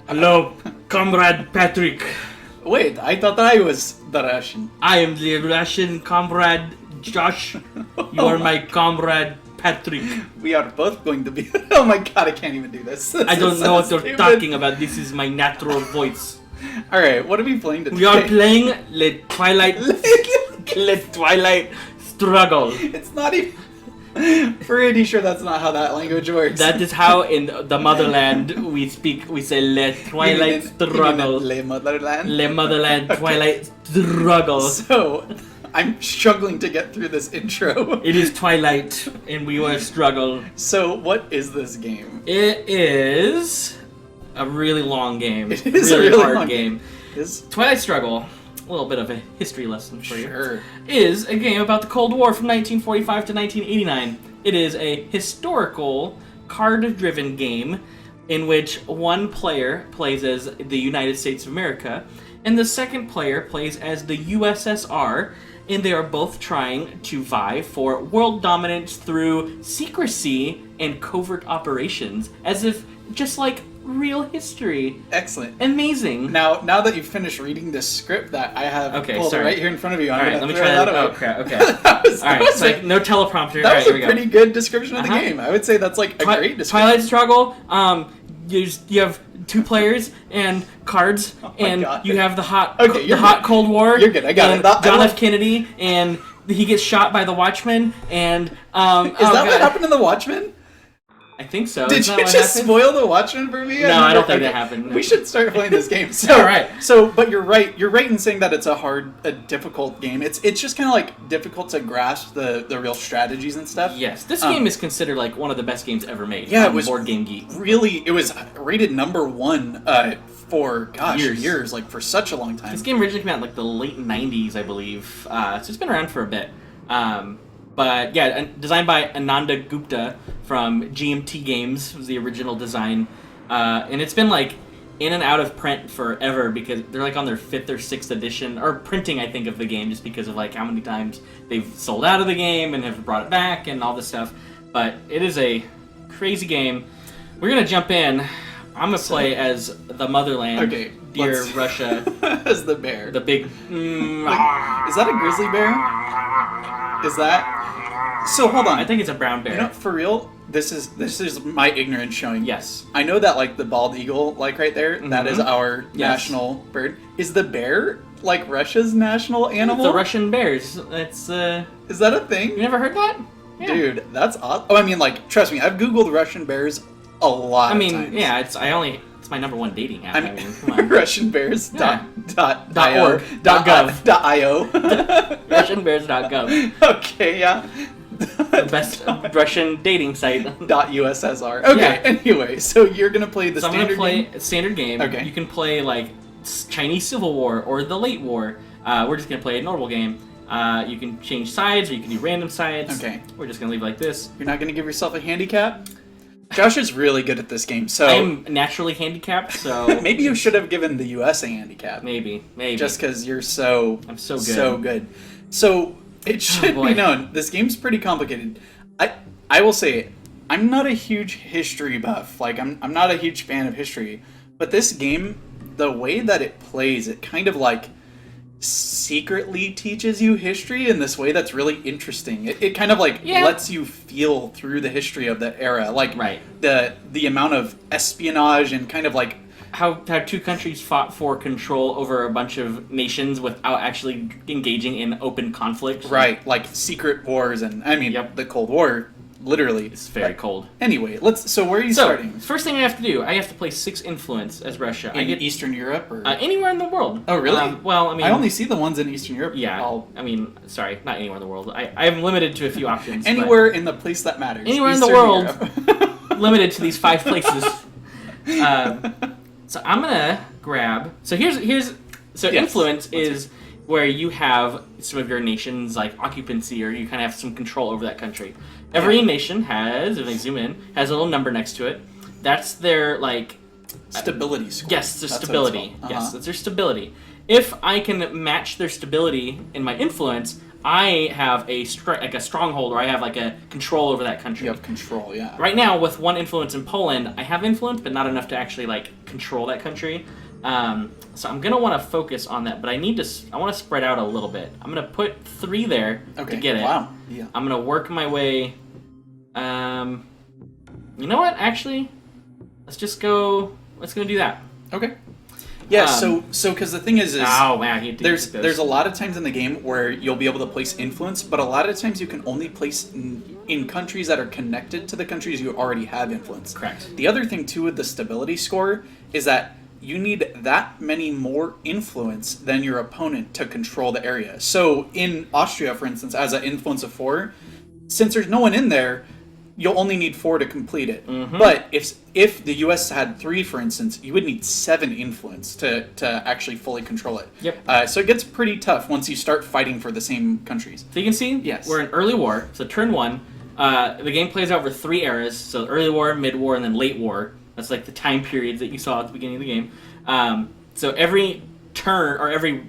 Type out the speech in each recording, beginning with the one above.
Hello, comrade Patrick. Wait, I thought I was the Russian. I am the Russian comrade Josh. You are my comrade Patrick. We are both going to be... Oh my god, I can't even do this. I don't know what you're talking about. This is my natural voice. Alright, what are we playing today? We are playing Twilight Struggle. It's not even... Pretty sure that's not how that language works. That is how in the motherland we say Le Twilight Struggle. Le Motherland? Le Motherland Twilight Struggle. So, I'm struggling to get through this intro. It is Twilight and we will struggle. So, what is this game? It is a really long game. It is a really hard long game. Twilight Struggle, a little bit of a history lesson for you. Sure. Is a game about the Cold War from 1945 to 1989. It is a historical, card-driven game in which one player plays as the United States of America, and the second player plays as the USSR, and they are both trying to vie for world dominance through secrecy and covert operations, as if just like real history. Excellent. Amazing. Now that you've finished reading this script that I have pulled right here in front of you, Alright, let me try that. Oh, crap. Okay. Alright, so like no teleprompter. That was a pretty good description of the game. I would say that's like a great description. Twilight Struggle, you have two players and cards, and you have the hot Cold War. You're good. I got it. John F. Kennedy, and he gets shot by the Watchmen, and is that what happened in the Watchmen? I think so. Did you just spoil the Watchmen for me? No, I don't think that happened. No. We should start playing this game. So, Alright. But you're right. You're right in saying that it's a difficult game. It's just kind of like difficult to grasp the real strategies and stuff. Yes, this game is considered like one of the best games ever made. Yeah, it was Board Game Geek. Really, it was rated #1 for years, like for such a long time. This game originally came out in like the late '90s, I believe. So it's been around for a bit. But yeah, designed by Ananda Gupta from GMT Games was the original design, and it's been like in and out of print forever because they're like on their 5th or 6th edition or printing, I think, of the game just because of like how many times they've sold out of the game and have brought it back and all this stuff. But it is a crazy game. We're gonna jump in. I'm gonna play as the motherland, dear Russia, as the bear. The big. Is that a grizzly bear? Is that? So hold on. I think it's a brown bear. You know, for real, this is my ignorance showing. Yes. I know that like the bald eagle, like right there, that is our national bird. Is the bear like Russia's national animal? The Russian bears. It's Is that a thing? You never heard that? Yeah. Dude, that's awesome. Oh, I mean, like, trust me, I've Googled Russian bears a lot of times. Yeah, it's my #1 dating app. I mean come on. Russian bears .org. .gov. RussianBears.gov. Okay, yeah. The best Russian dating site. .ussr. Okay, Yeah. Anyway, so you're gonna play the standard I'm gonna play game? a standard game. Okay. You can play like Chinese Civil War or the Late War. We're just gonna play a normal game. You can change sides or you can do random sides. Okay. We're just gonna leave it like this. You're not gonna give yourself a handicap? Josh is really good at this game, so... I'm naturally handicapped, so... Maybe you should have given the US a handicap. Maybe. Just because you're so... I'm so good. So good. So, it should be known, this game's pretty complicated. I will say, I'm not a huge history buff. Like, I'm not a huge fan of history. But this game, the way that it plays, it kind of like... secretly teaches you history in this way that's really interesting. It kind of like lets you feel through the history of the era, like the amount of espionage and kind of like how two countries fought for control over a bunch of nations without actually engaging in open conflict. Right, like secret wars, and I mean the Cold War. Literally. It's very cold. Anyway, so where are you starting? First thing I have to do, I have to play 6 influence as Russia. In Eastern Europe? Or? Anywhere in the world. Oh, really? Well, I mean... I only see the ones in Eastern Europe. Yeah, sorry, not anywhere in the world. I am limited to a few options. Anywhere in the place that matters. Anywhere Eastern in the world, limited to these 5 places. So I'm gonna grab... So influence is... where you have some of your nation's like occupancy, or you kind of have some control over that country. Every nation has, if I zoom in, has a little number next to it. That's their like stability score. Yes, their stability. Yes, that's their stability. If I can match their stability in my influence, I have a stronghold, or I have like a control over that country. You have control, yeah. Right now, with 1 influence in Poland, I have influence, but not enough to actually like control that country. So I'm gonna want to focus on that, but I want to spread out a little bit. I'm gonna put 3 there to get it. Wow. Yeah. I'm gonna work my way. You know what? Actually, let's go do that. Okay. Yeah. So because the thing is oh man, there's a lot of times in the game where you'll be able to place influence, but a lot of times you can only place in countries that are connected to the countries you already have influence. Correct. The other thing too with the stability score is that you need that many more influence than your opponent to control the area. So in Austria, for instance, as an influence of 4, since there's no one in there, you'll only need 4 to complete it. Mm-hmm. But if the U.S. had 3, for instance, you would need 7 influence to actually fully control it. Yep. So it gets pretty tough once you start fighting for the same countries. So you can see, yes, we're in early war. So turn 1, the game plays over 3 eras. So early war, mid war, and then late war. That's like the time periods that you saw at the beginning of the game. So every turn, or every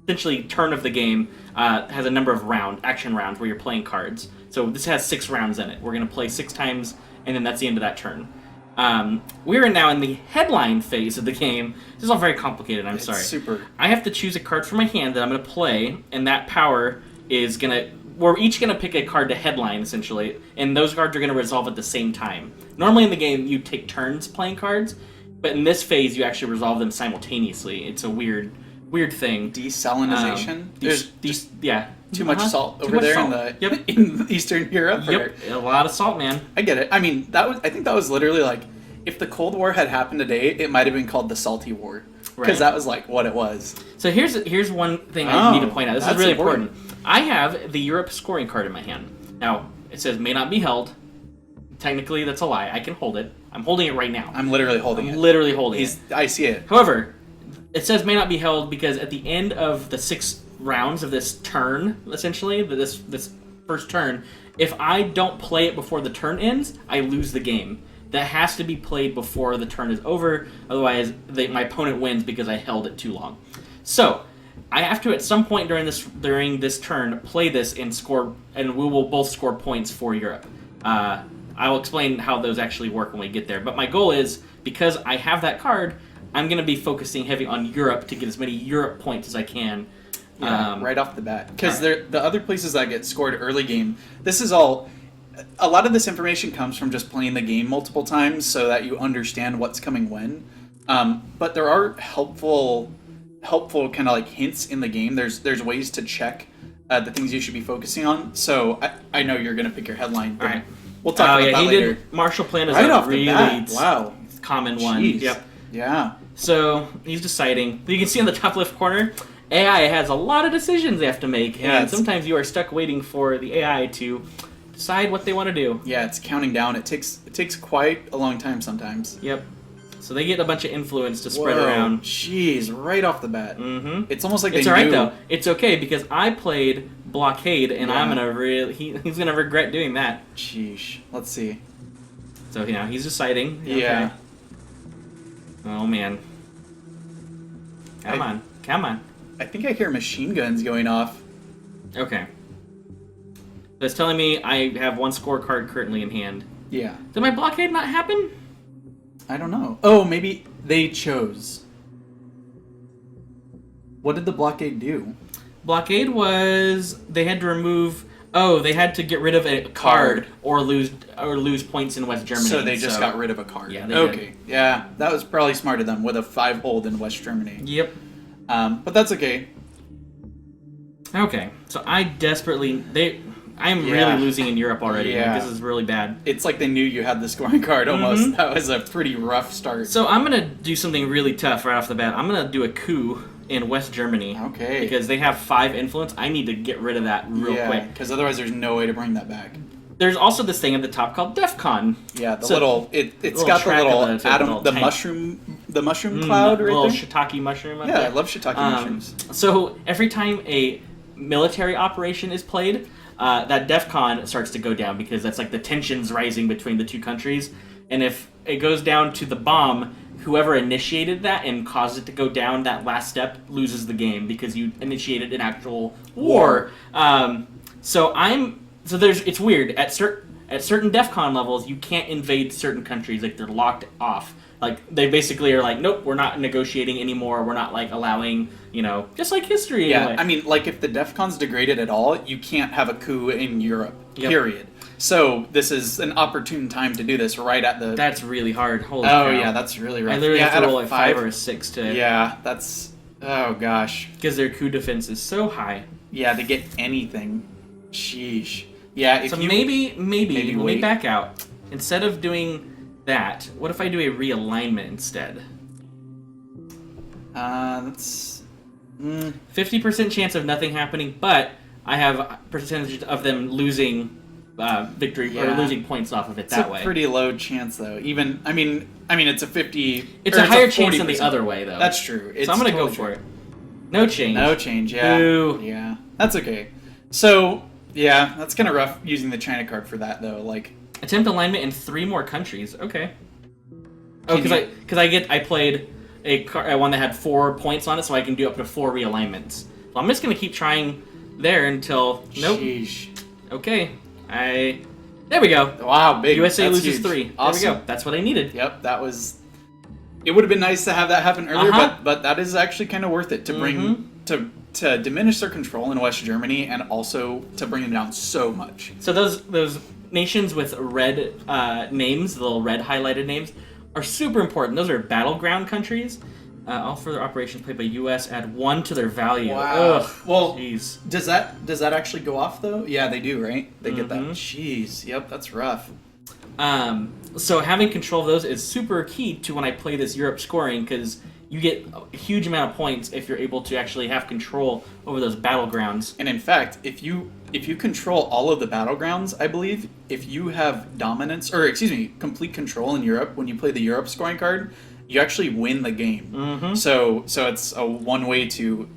essentially turn of the game, has a number of action rounds where you're playing cards. So this has 6 rounds in it. We're going to play 6 times, and then that's the end of that turn. We're now in the headline phase of the game. This is all very complicated, I'm sorry. Super. I have to choose a card from my hand that I'm going to play, and that power is going to... We're each going to pick a card to headline, essentially, and those cards are going to resolve at the same time. Normally in the game, you take turns playing cards, but in this phase, you actually resolve them simultaneously. It's a weird thing. Desalinization? There's too much salt over there salt. in Eastern Europe? Yep, a lot of salt, man. I get it. I mean, I think that was literally like, if the Cold War had happened today, it might have been called the Salty War. Because that was like what it was. So here's one thing I need to point out. This is really important. I have the Europe scoring card in my hand. Now, it says may not be held. Technically, that's a lie. I can hold it. I'm holding it right now. I'm literally holding it. Literally holding it. I see it. However, it says may not be held because at the end of the 6 rounds of this turn, essentially, this first turn, if I don't play it before the turn ends, I lose the game. That has to be played before the turn is over, otherwise my opponent wins because I held it too long. So, I have to at some point during this turn play this and score, and we will both score points for Europe. I will explain how those actually work when we get there. But my goal is, because I have that card, I'm going to be focusing heavy on Europe to get as many Europe points as I can. Yeah, right off the bat. Because the other places that get scored early game, this is all... A lot of this information comes from just playing the game multiple times so that you understand what's coming when. But there are helpful kind of like hints in the game. There's ways to check the things you should be focusing on. So I know you're going to pick your headline. All right. We'll talk about that later. Marshall Plan is right a off really the bat. Wow. common one. Jeez. Yep. Yeah. So he's deciding. You can see in the top left corner, AI has a lot of decisions they have to make, and sometimes you are stuck waiting for the AI to decide what they want to do. Yeah, it's counting down. It takes quite a long time sometimes. Yep. So they get a bunch of influence to spread around. Jeez, right off the bat. Mm-hmm. It's almost like it's alright though. It's okay because I played Blockade, and I'm gonna he's gonna regret doing that. Sheesh. Let's see. So he's deciding. Yeah. Okay. Oh man. Come on. I think I hear machine guns going off. Okay. So it's telling me I have 1 scorecard currently in hand. Yeah. Did my blockade not happen? I don't know. Oh, maybe they chose. What did the blockade do? Blockade was they had to remove. Oh, they had to get rid of a card or lose points in West Germany. So they just got rid of a card. Yeah. They okay. did. Yeah, that was probably smart of them with a 5 hold in West Germany. Yep. But that's okay. Okay. So I am really losing in Europe already. Yeah. Like, this is really bad. It's like they knew you had the scoring card almost. Mm-hmm. That was a pretty rough start. So I'm going to do something really tough right off the bat. I'm going to do a coup in West Germany. Okay. Because they have 5 influence. I need to get rid of that real quick. Because otherwise there's no way to bring that back. There's also this thing at the top called defcon. Yeah, it's got the mushroom cloud right there. Little shiitake mushroom up there. I love shiitake mushrooms. So every time a military operation is played, that defcon starts to go down because that's like the tensions rising between the two countries. And if it goes down to the bomb, whoever initiated that and caused it to go down that last step loses the game because you initiated an actual war. So it's weird at certain DEFCON levels you can't invade certain countries, like they're locked off. Like they basically are like, nope, we're not negotiating anymore. We're not like allowing, just like history. Yeah, anyway. I mean, like if the DEFCON's degraded at all, you can't have a coup in Europe. Yep. Period. So this is an opportune time to do this right at the. That's really hard. Holy cow. yeah, that's really rough. I literally have to roll a 5 or a 6 to. Yeah, that's. Oh gosh. Because their coup defense is so high. Yeah, to get anything. Sheesh. Yeah. If so you, maybe let me wait. back out. Instead of doing that, what if I do a realignment instead? That's 50% chance of nothing happening, but I have a percentage of them losing victory or losing points off of it that way. It's a pretty low chance, though. Even I mean, it's a 50. It's a higher chance than the other way, though. That's true. So I'm gonna go for it. No change. No change. Yeah. Boo. Yeah. That's okay. So yeah, that's kind of rough using the China card for that, though. Like attempt alignment in 3 more countries. Okay. Oh, because I played a one that had 4 points on it, so I can do up to 4 realignments. So I'm just gonna keep trying there until nope. Sheesh. Okay. There we go. Wow, big. USA That's loses huge. 3. Awesome. There we go. That's what I needed. Yep, that was. It would have been nice to have that happen earlier, but that is actually kind of worth it to bring to diminish their control in West Germany and also to bring them down so much. So those nations with red names, the little red highlighted names, are super important. Those are battleground countries. All further operations played by U.S. add 1 to their value. Wow. Ugh, well, jeez. Does that actually go off though? Yeah, they do, right? They get that. Jeez. Yep, that's rough. So having control of those is super key to when I play this Europe scoring, because you get a huge amount of points if you're able to actually have control over those battlegrounds. And in fact, if you control all of the battlegrounds, I believe, if you have complete control in Europe when you play the Europe scoring card, you actually win the game. So it's a one way to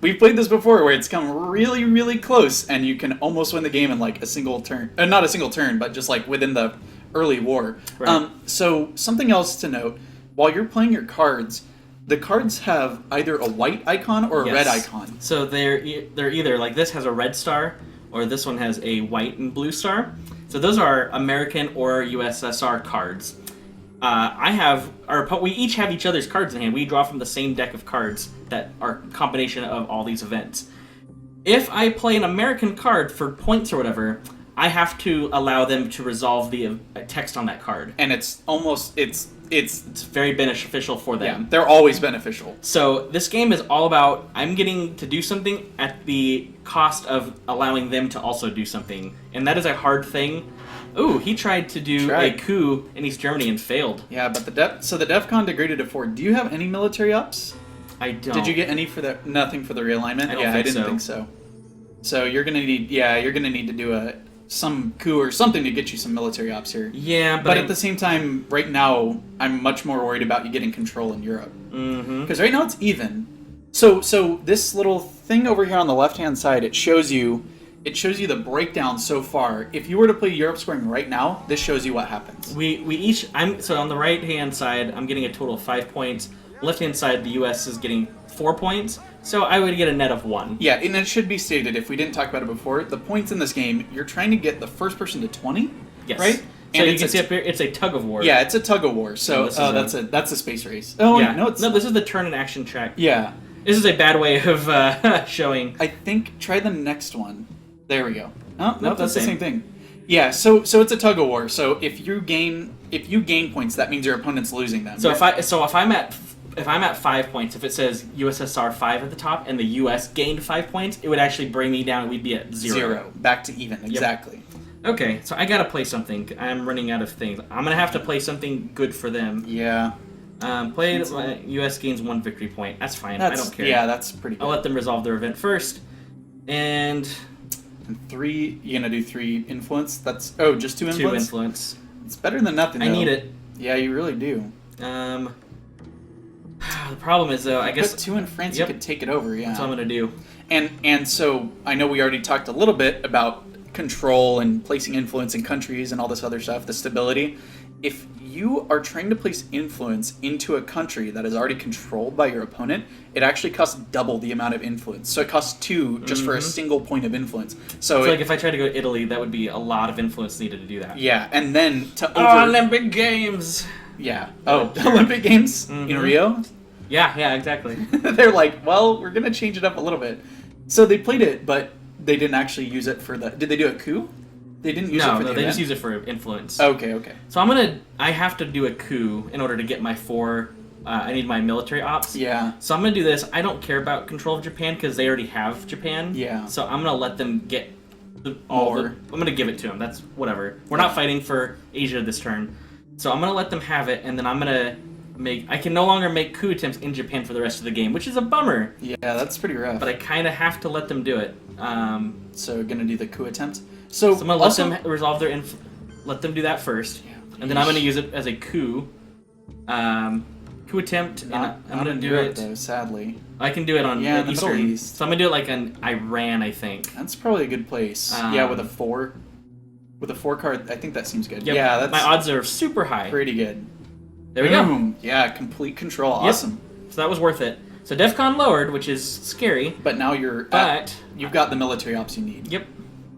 we've played this before where it's come really, really close and you can almost win the game in like a single turn. Not a single turn, but just like within the early war. Right. So something else to note, while you're playing your cards, the cards have either a white icon or a red icon. So they're either like this has a red star or this one has a white and blue star. So those are American or USSR cards. We each have each other's cards in hand. We draw from the same deck of cards that are a combination of all these events. If I play an American card for points or whatever, I have to allow them to resolve the text on that card. And it's very beneficial for them. Yeah, they're always beneficial. So this game is all about I'm getting to do something at the cost of allowing them to also do something. And that is a hard thing. Ooh, he tried to do a coup in East Germany and failed. Yeah, but the DEFCON degraded to 4. Do you have any military ops? I don't. Did you get any for the nothing for the realignment? I didn't think so. So you're gonna need to do some coup or something to get you some military ops here. Yeah, but at the same time, right now I'm much more worried about you getting control in Europe. Because right now it's even. So this little thing over here on the left hand side, it shows you the breakdown so far. If you were to play Europe scoring right now, this shows you what happens. So on the right hand side, I'm getting a total of 5 points. Left hand side, the US is getting 4 points. So I would get a net of 1. Yeah, and it should be stated, if we didn't talk about it before, the points in this game, you're trying to get the first person to 20, yes. Right? So and you can see up here, it's a tug of war. Yeah, it's a tug of war. So that's a space race. Oh yeah. No, this is the turn and action track. Yeah. This is a bad way of showing. I think try the next one. There we go. Oh, no, that's the same thing. Yeah, so it's a tug of war. So if you gain points, that means your opponent's losing them. So if I'm at 5 points, if it says USSR 5 at the top and the US gained 5 points, it would actually bring me down and we'd be at 0. Back to even, exactly. Yep. Okay, so I gotta play something. I'm running out of things. I'm gonna have to play something good for them. Yeah. US gains 1 victory point. That's fine. I don't care. Yeah, that's pretty good. I'll let them resolve their event first. And 3, you're gonna do 3 influence? That's just 2 influence? 2 influence. It's better than nothing, though. I need it. Yeah, you really do. The problem is, though, I guess... Put 2 in France, you could take it over, yeah. That's what I'm going to do. And so, I know we already talked a little bit about control and placing influence in countries and all this other stuff, the stability. If you are trying to place influence into a country that is already controlled by your opponent, it actually costs double the amount of influence. So it costs 2 just for a single point of influence. So like if I tried to go to Italy, that would be a lot of influence needed to do that. Yeah, and then to Olympic Games! Yeah. Oh, Olympic Games in Rio? Yeah, exactly. They're like, well, we're going to change it up a little bit. So they played it, but they didn't actually use it for the... Did they do a coup? They didn't use it for the event? They just use it for influence. Okay. So I have to do a coup in order to get my 4... I need my military ops. Yeah. So I'm going to do this. I don't care about control of Japan because they already have Japan. Yeah. So I'm going to let them get I'm going to give it to them. That's whatever. We're not fighting for Asia this turn. So I'm going to let them have it, and then I'm going to I can no longer make coup attempts in Japan for the rest of the game, which is a bummer. Yeah, that's pretty rough. But I kind of have to let them do it. So going to do the coup attempt? So I'm going to let them resolve their let them do that first. Yeah, and then I'm going to use it as a coup. Coup attempt, and I'm going to do it... though, sadly. I can do it on the Eastern. Middle East. So I'm going to do it like in Iran, I think. That's probably a good place. Yeah, with a 4. With a 4 card, I think that seems good. Yep. Yeah, that's... My odds are super high. Pretty good. There we go. Yeah, complete control. Awesome. Yep. So that was worth it. So defcon lowered, which is scary. But now you've got the military ops you need. Yep.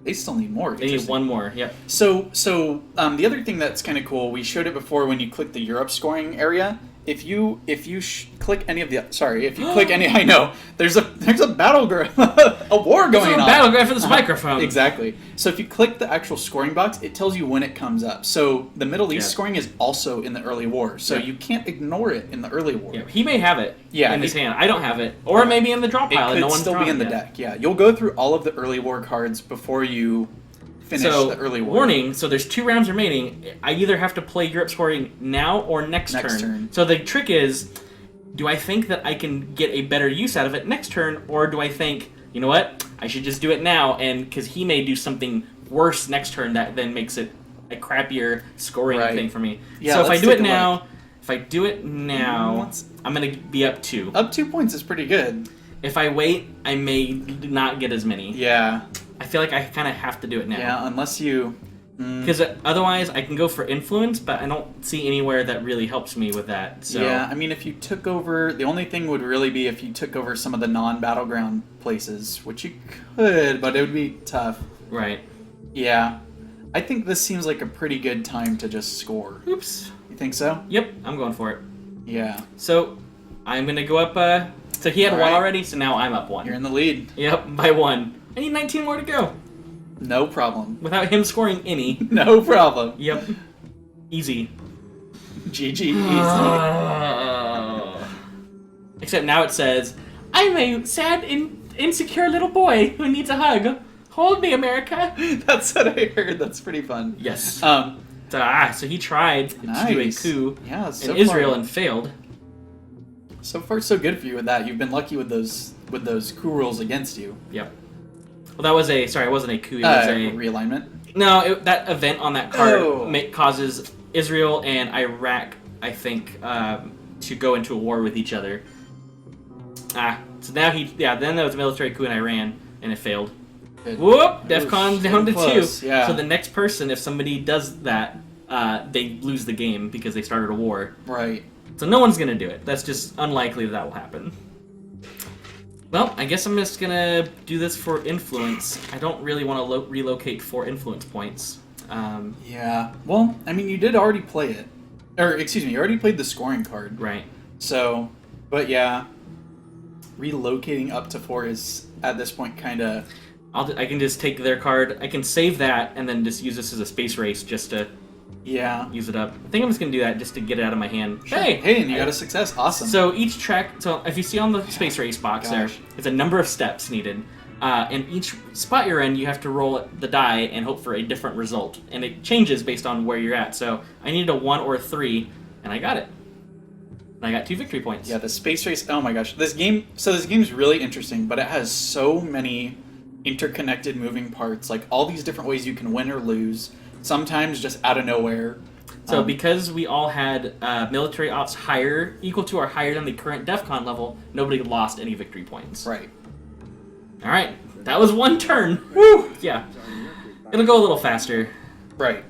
They still need more. They need 1 more. Yep. So the other thing that's kind of cool, we showed it before when you click the Europe scoring area. If you click any of the I know there's a battleground, a war going on. Battleground for this microphone. Exactly. So if you click the actual scoring box, it tells you when it comes up. So the Middle East scoring is also in the early war, so you can't ignore it in the early war. Yeah, he may have it. In his hand. I don't have it, or maybe in the draw pile. It could still be in the deck. Yeah, you'll go through all of the early war cards before you finish the early war. Warning, so there's 2 rounds remaining. I either have to play Europe scoring now or next turn. So the trick is, do I think that I can get a better use out of it next turn, or do I think, you know what, I should just do it now, and because he may do something worse next turn that then makes it a crappier scoring thing for me. Yeah, so if I do it now, I'm going to be up 2. Up 2 points is pretty good. If I wait, I may not get as many. Yeah. I feel like I kind of have to do it now. Yeah, unless you... Because otherwise, I can go for influence, but I don't see anywhere that really helps me with that. So. Yeah, I mean, if you took over... The only thing would really be if you took over some of the non-battleground places, which you could, but it would be tough. Right. Yeah. I think this seems like a pretty good time to just score. Oops. You think so? Yep, I'm going for it. Yeah. So, I'm going to go up... So he had 1 already, so now I'm up 1. You're in the lead. Yep, by 1. I need 19 more to go. No problem. Without him scoring any. No problem. Yep. Easy. GG easy. Except now it says, I'm a sad, insecure little boy who needs a hug. Hold me, America. That's what I heard. That's pretty fun. Yes. So he tried to do a coup in Israel and failed. So far, so good for you with that. You've been lucky with those coup rules against you. Yep. Well, it wasn't a coup. It was a realignment. No, that event on that card causes Israel and Iraq, I think, to go into a war with each other. So now then there was a military coup in Iran, and it failed. Whoop! DEFCON down to 2. Yeah. So the next person, if somebody does that, they lose the game because they started a war. Right. So no one's gonna do it. That's just unlikely that will happen. Well, I guess I'm just gonna do this for influence. I don't really want to relocate 4 influence points. Yeah. Well, I mean, you did already play it. Or, excuse me, you already played the scoring card. Right. So, but yeah, relocating up to 4 is, at this point, kind of... I can just take their card. I can save that and then just use this as a space race just to use it up. I think I'm just going to do that just to get it out of my hand. Sure. Hey, and you got a success. Awesome. So each track... So if you see on the space race box there, it's a number of steps needed. And each spot you're in, you have to roll the die and hope for a different result. And it changes based on where you're at. So I needed a 1 or a 3, and I got it. And I got 2 victory points. Yeah, the space race... Oh my gosh. This game is really interesting, but it has so many interconnected moving parts. Like, all these different ways you can win or lose. Sometimes just out of nowhere. So because we all had military ops equal to or higher than the current DEFCON level, nobody lost any victory points. Right. All right. That was 1 turn. Woo! Yeah. it'll go a little faster. Right.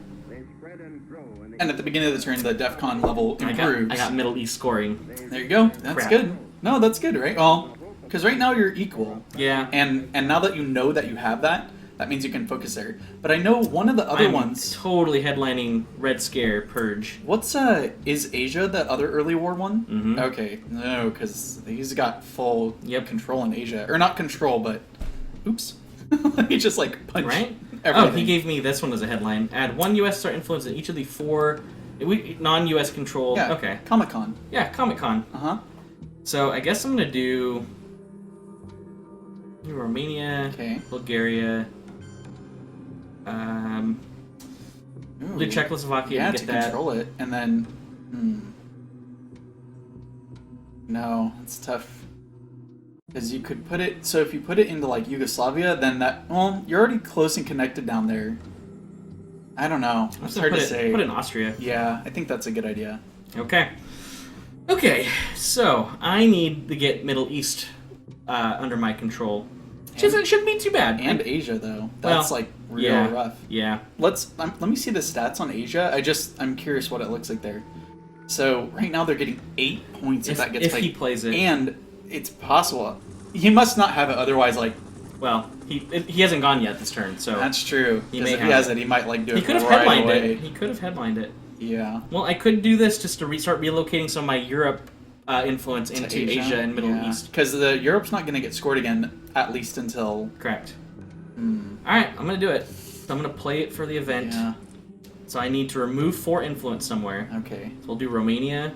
And at the beginning of the turn, the defcon level improves. I got Middle East scoring. There you go. That's Crap. good. No, that's good, right? Well, because right now you're equal. Yeah. And now that you know that you have that, that means you can focus there. But I know one of the other ones... totally headlining Red Scare Purge. What's, is Asia that other early war one? Mm-hmm. Okay. No, because he's got full control in Asia. Or not control, but... Oops. Let me just, like, punch right? everything. Oh, he gave me this one as a headline. Add 1 U.S. star influence in each of the 4 non-U.S. controlled... Yeah, okay. Comic-Con. Yeah, Comic-Con. Uh-huh. So I guess I'm going to do... Romania, Bulgaria... Ooh. do Czechoslovakia yeah, to get to that. control it, and then... No, it's tough. Because you could put it... So if you put it into, like, Yugoslavia, then that... Well, you're already close and connected down there. I don't know. It's hard to say. Put it in Austria. Yeah, I think that's a good idea. Okay. Okay, so I need to get Middle East under my control. It shouldn't be too bad. And Asia, though. That's, like, real rough. Yeah. Let me see the stats on Asia. I'm curious what it looks like there. So, right now they're getting 8 points if that gets played. If he plays it. And it's possible. He must not have it, otherwise, like... Well, he hasn't gone yet this turn, so... That's true. If If he has it, he might, like, do it He could have right headlined away. it. He could have headlined it. Yeah. Well, I could do this just to start relocating some of my Europe influence into Asia and Middle East. Because the Europe's not going to get scored again, at least until... Correct. Alright, I'm going to do it. So I'm going to play it for the event. Yeah. So I need to remove 4 influence somewhere. Okay. So we'll do Romania.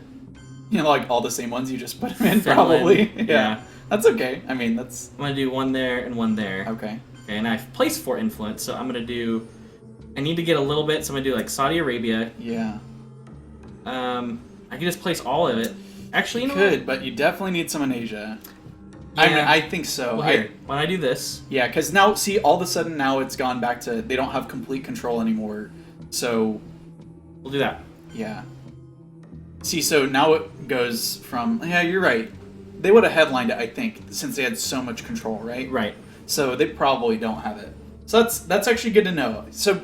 You know, like all the same ones you just put them in, Finland. probably. Yeah. That's okay. I mean, that's... I'm going to do 1 there and 1 there. Okay. Okay, and I've placed 4 influence, so I'm going to do... I need to get a little bit, so I'm going to do like Saudi Arabia. Yeah. I can just place all of it. Actually, you know could, but you definitely need some in Asia. Yeah. I mean, I think so. Well, here, when I do this... Yeah, because now, see, all of a sudden now it's gone back to... They don't have complete control anymore, so... We'll do that. Yeah. See, so now it goes from... Yeah, you're right. They would have headlined it, I think, since they had so much control, right? Right. So they probably don't have it. So that's actually good to know. So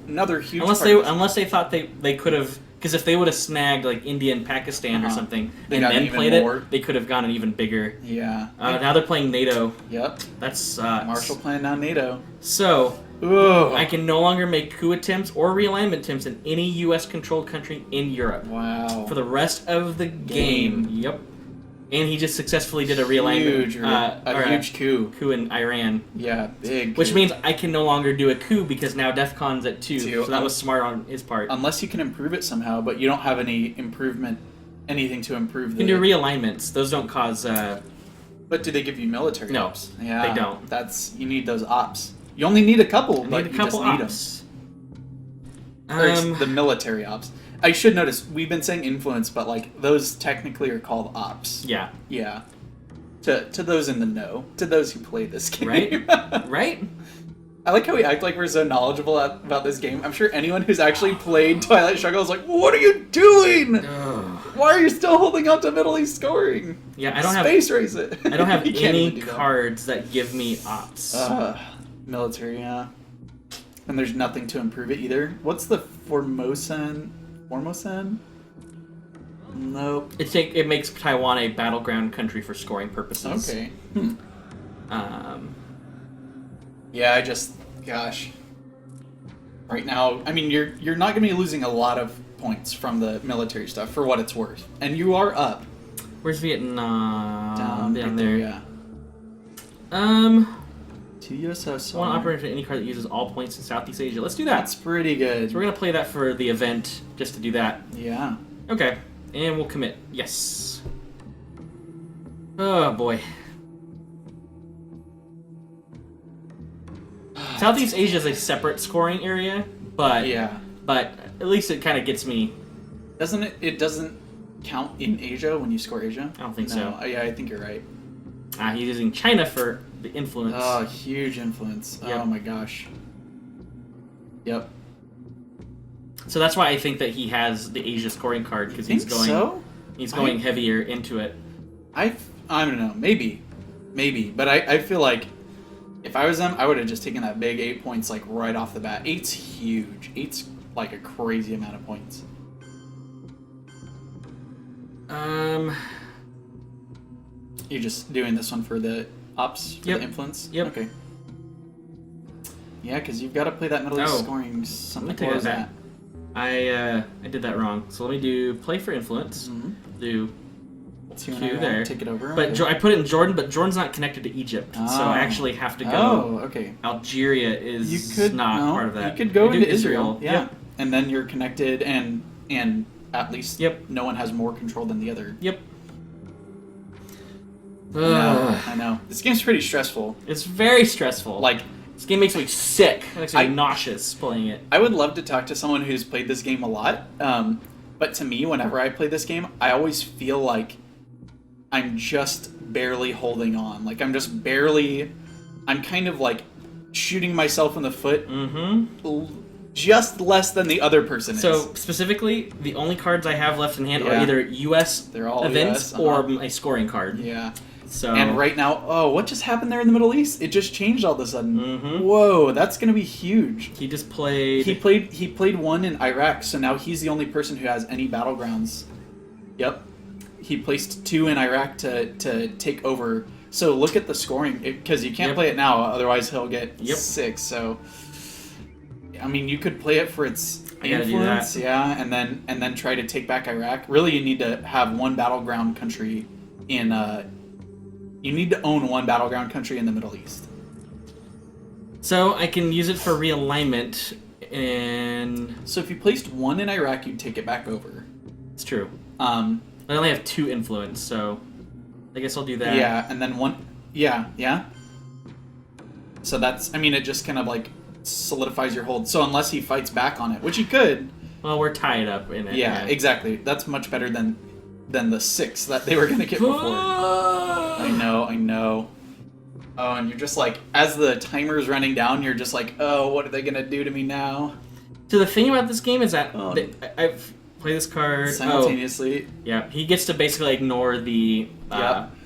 another huge... Unless they thought they could have... Because if they would have snagged like India and Pakistan or something and then played it, they could have gone even bigger. Yeah. Now they're playing NATO. Yep. That's Marshall playing down NATO. So Ooh. I can no longer make coup attempts or realignment attempts in any U.S. controlled country in Europe. Wow. For the rest of the game. Yep. And he just successfully did a realignment. Huge coup. Coup in Iran. Yeah, big coup. Which means I can no longer do a coup because now DEFCON's at 2. So that was smart on his part. Unless you can improve it somehow, but you don't have any anything to improve the... You can do realignments. Those don't cause... But do they give you military no, ops? Yeah, they don't. You need those ops. You only need a couple, but you just need ops. them. Or it's the military ops. I should notice, we've been saying influence, but like those technically are called ops. Yeah. Yeah. To those in the know, to those who play this game. Right? Right? I like how we act like we're so knowledgeable about this game. I'm sure anyone who's actually played Twilight Struggle is like, what are you doing? Why are you still holding on to Middle East scoring? Yeah, I don't Space race it. I don't have any cards that give me ops. Military, yeah. And there's nothing to improve it either. What's the Formosan? Nope. It makes Taiwan a battleground country for scoring purposes. Okay. Yeah, gosh. Right now, I mean, you're not going to be losing a lot of points from the military stuff for what it's worth, and you are up. Where's Vietnam? Down right there. Yeah. 2 USS. One operator to any card that uses all points in Southeast Asia. Let's do that. That's pretty good. So we're gonna play that for the event, just to do that. Yeah. Okay, and we'll commit. Yes. Oh boy. Southeast Asia is a separate scoring area, but at least it kind of gets me. Doesn't it? It doesn't count in Asia when you score Asia. I don't think so. Yeah, I think you're right. He's using China for the influence. Oh, huge influence. Yep. Oh my gosh. Yep. So that's why I think that he has the Asia scoring card because he's going heavier into it. I don't know. Maybe, but I feel like If I was them, I would have just taken that big 8 points like right off the bat. 8's huge. 8's like a crazy amount of points. You're just doing this one for the ops, for the influence? Yep. Okay. Yeah, because you've got to play that Middle East scoring something. What was that? I did that wrong. So let me do play for influence. Do Q there. Take it over. But I put it in Jordan, but Jordan's not connected to Egypt, so I actually have to go. Oh, okay. Algeria is not part of that. You could go into Israel. Yeah. Yep. And then you're connected, and at least no one has more control than the other. Yep. I know. This game's pretty stressful. It's very stressful. Like, this game makes me sick. It makes me nauseous playing it. I would love to talk to someone who's played this game a lot, but to me, whenever I play this game, I always feel like I'm just barely holding on. Like, I'm kind of like shooting myself in the foot just less than the other person is. So, specifically, the only cards I have left in hand are either US events or a scoring card. Yeah. So, and right now, what just happened there in the Middle East? It just changed all of a sudden. Whoa, that's going to be huge. He just played... He played one in Iraq, so now he's the only person who has any battlegrounds. Yep. He placed 2 in Iraq to take over. So look at the scoring, because you can't play it now, otherwise he'll get 6. So, I mean, you could play it for its influence, and then try to take back Iraq. Really, you need to have one battleground country in... You need to own one battleground country in the Middle East. So I can use it for realignment, and... So if you placed 1 in Iraq, you'd take it back over. It's true. I only have 2 influence, so I guess I'll do that. Yeah, and then 1... Yeah. So that's... I mean, it just kind of, like, solidifies your hold. So unless he fights back on it, which he could... Well, we're tied up in it. Yeah, exactly. That's much better than the 6 that they were going to get before. I know. Oh, and you're just like, as the timer's running down, you're just like, oh, what are they going to do to me now? So the thing about this game is that I've played this card... Simultaneously. Yeah, he gets to basically ignore the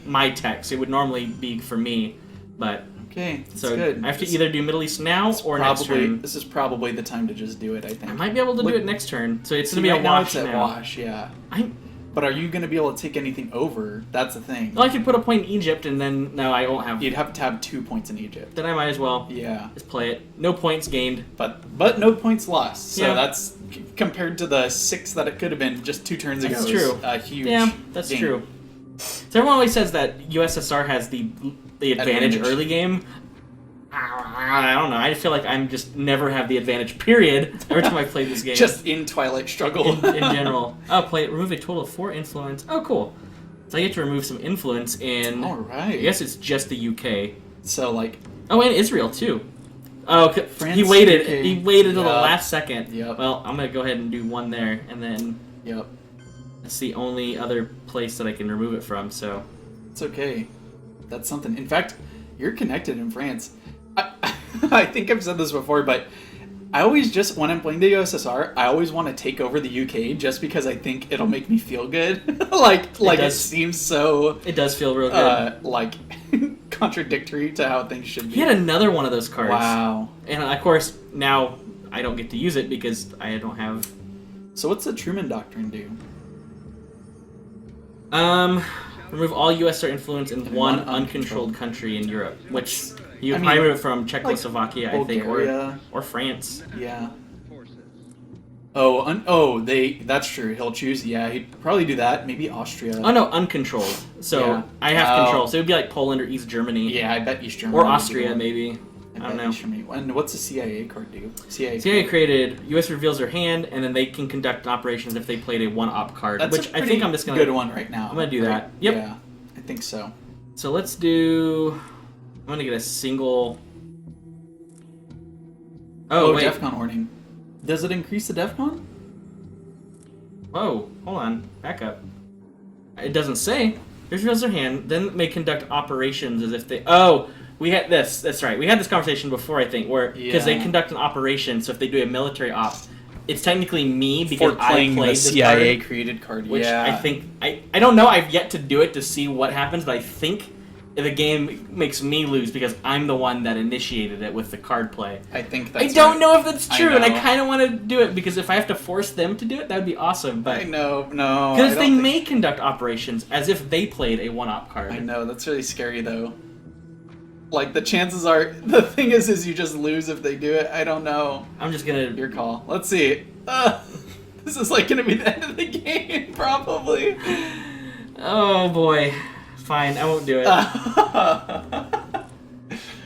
my text. It would normally be for me, but... Okay, that's so good. I have to either do Middle East now or next turn. This is probably the time to just do it, I think. I might be able to do it next turn, so it's going to be a wash now. It's now. a wash, yeah. But are you going to be able to take anything over? That's the thing. Well, I could put a point in Egypt, and then, no, I won't have... You'd have to have 2 points in Egypt. Then I might as well just play it. No points gained. But no points lost. So that's, compared to the 6 that it could have been just 2 turns ago, true. A huge that's game. True. So everyone always says that USSR has the advantage early game. I don't know. I feel like I'm just never have the advantage, period, every time I play this game. Just in Twilight Struggle. in general. Remove a total of 4 influence. Oh, cool. So I get to remove some influence in... All right. I guess it's just the UK. So, like... Oh, and Israel, too. Oh, France, he waited. UK. He waited till the last second. Yep. Well, I'm going to go ahead and do 1 there, and then... Yep. That's the only other place that I can remove it from, so... It's okay. That's something. In fact, you're connected in France. I think I've said this before, but I always just, when I'm playing the USSR, I always want to take over the UK just because I think it'll make me feel good. It seems so... It does feel real good. Contradictory to how things should be. He had another one of those cards. Wow. And, of course, now I don't get to use it because I don't have... So what's the Truman Doctrine do? Remove all USSR influence in one uncontrolled country in Europe, which... You would probably move it from Czechoslovakia, I think, or France. Yeah. That's true. He'll choose. Yeah, he'd probably do that. Maybe Austria. Oh no, uncontrolled. So I have control. So it would be like Poland or East Germany. Yeah, I bet East Germany. Or Austria, maybe. I don't know. And what's the CIA card do? CIA created U.S. reveals their hand, and then they can conduct operations if they played a one-op card. That's which I think I'm just gonna good one right now. I'm gonna do that. Yep. Yeah, I think so. So let's do. I'm gonna get a single. Oh wait. Defcon warning. Does it increase the defcon? Whoa, hold on. Back up. It doesn't say. There's reveals their hand, then may conduct operations as if they... Oh, we had this. That's right. We had this conversation before, I think, where... Because they conduct an operation, so if they do a military op, it's technically me because I played this CIA card, created card, which I think... I don't know. I've yet to do it to see what happens, but I think the game makes me lose because I'm the one that initiated it with the card play. I think that's I don't right. know if that's true, and I know. kind of want to do it because if I have to force them to do it, that would be awesome. But I know, no. because they may conduct operations as if they played a one-op card. I know, that's really scary though. Like, the chances are, the thing is you just lose if they do it. I don't know. I'm just gonna... Your call. Let's see. This is like gonna be the end of the game, probably. Oh boy. Fine, I won't do it.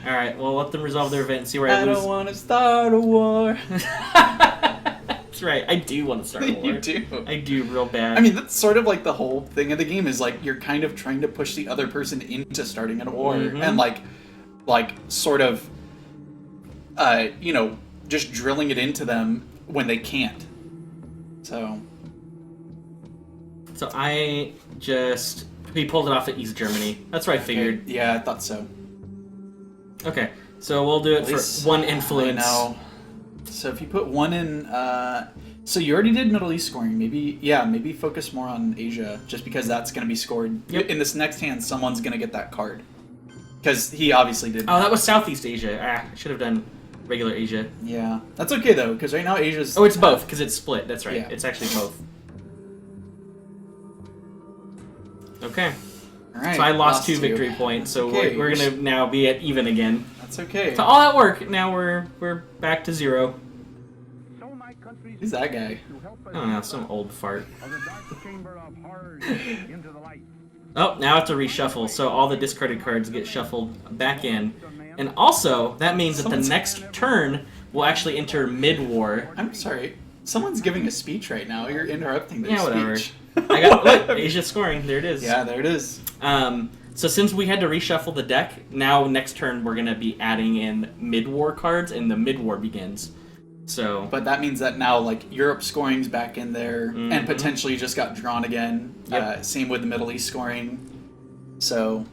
Alright, well, let them resolve their event and see where I lose. don't want to start a war. That's right, I do want to start a war. You do. I do real bad. I mean, that's sort of like the whole thing of the game is like you're kind of trying to push the other person into starting a war and like sort of, you know, just drilling it into them when they can't. So he pulled it off at East Germany. That's what I figured. Okay. Yeah, I thought so. Okay, so we'll do it for one influence. I know. So if you put one in, so you already did Middle East scoring. Maybe focus more on Asia, just because that's going to be scored. Yep. In this next hand, someone's going to get that card. Because he obviously did. Oh, that was Southeast Asia. I should have done regular Asia. Yeah. That's okay, though, because right now Asia's... Oh, it's both, because it's split. That's right. Yeah. It's actually both. Okay. All right. So I lost 2 victory points, so Okay. we're going to now be at even again. That's okay. So all that work, now we're back to 0. Who's that guy? I don't know, some old fart. Oh, now it's a reshuffle, so all the discarded cards get shuffled back in. And also, that means that the next turn will actually enter mid-war. I'm sorry. Someone's giving a speech right now. You're interrupting their Yeah, whatever. speech. I got look, Asia scoring. There it is. Yeah, there it is. So since we had to reshuffle the deck, now next turn we're gonna be adding in mid-war cards, and the mid-war begins. So. But that means that now, like, Europe scoring's back in there, and potentially just got drawn again. Yep. Same with the Middle East scoring. So.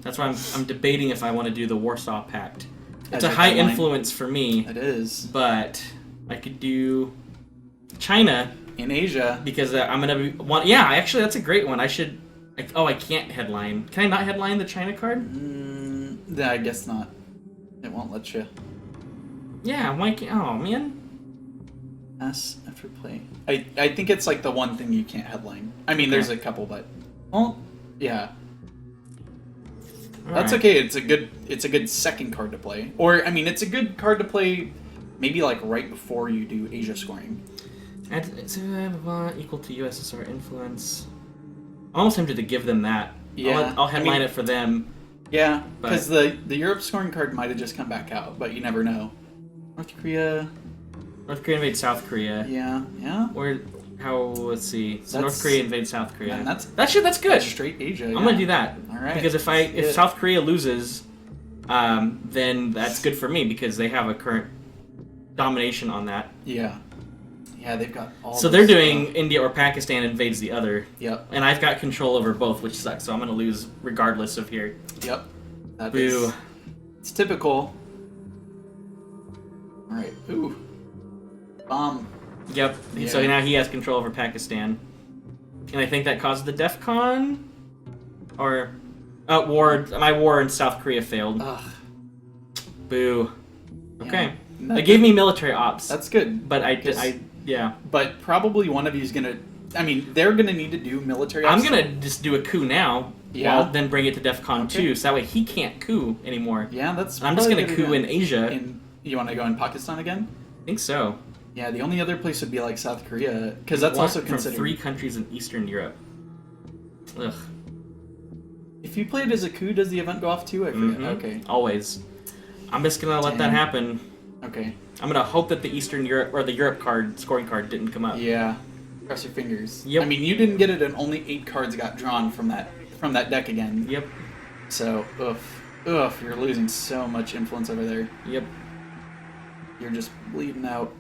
That's why I'm debating if I want to do the Warsaw Pact. It's As a your high headline. influence for me. It is. But I could do China In Asia. because I'm gonna be one. Yeah, actually, that's a great one. I can't headline. Can I not headline the China card? Yeah, I guess not. It won't let you. Yeah, why can't? Oh man. S after play. I think it's like the one thing you can't headline. I mean, there's a couple, but well, yeah. That's Alright. okay. It's a good second card to play. Or I mean, it's a good card to play maybe like right before you do Asia scoring. It's equal to USSR influence. I'm almost tempted to give them that. Yeah, I'll headline it for them. Yeah, But- because the Europe scoring card might have just come back out, but you never know. North Korea. North Korea invades South Korea. Yeah. Let's see. So North That's- Korea invades South Korea. Man, that's that's good. straight Asia. I'm gonna do that. All right. Because if South Korea loses, then that's good for me because they have a current domination on that. Yeah, they've got all. So this they're doing stuff. India or Pakistan invades the other. Yep. And I've got control over both, which sucks. So I'm gonna lose regardless of here. Yep. That Boo. is- It's typical. All right. Ooh. Bomb. Yep. Yeah. So now he has control over Pakistan, and I think that caused the defcon, or war. My war in South Korea failed. Ugh. Boo. Okay. Yeah. They gave me military ops. That's good. But Because- yeah. But probably one of you is gonna. I mean, they're gonna need to do military. I'm ops. gonna just do a coup now. Yeah. While then bring it to DEFCON Okay. 2, so that way he can't coup anymore. Yeah, that's. I'm just probably gonna a good coup in idea. Asia. You want to go in Pakistan again? I think so. Yeah, the only other place would be like South Korea, because that's also from considered. 3 countries in Eastern Europe. Ugh. If you play it as a coup, does the event go off too? I forget. Mhm. Okay. Always. I'm just gonna let that Dang. happen. Okay. I'm gonna hope that the Eastern Europe or the Europe card scoring card didn't come up. Yeah. Cross your fingers. Yep. I mean, you didn't get it, and only 8 cards got drawn from that deck again. Yep. So, you're losing so much influence over there. Yep. You're just bleeding out.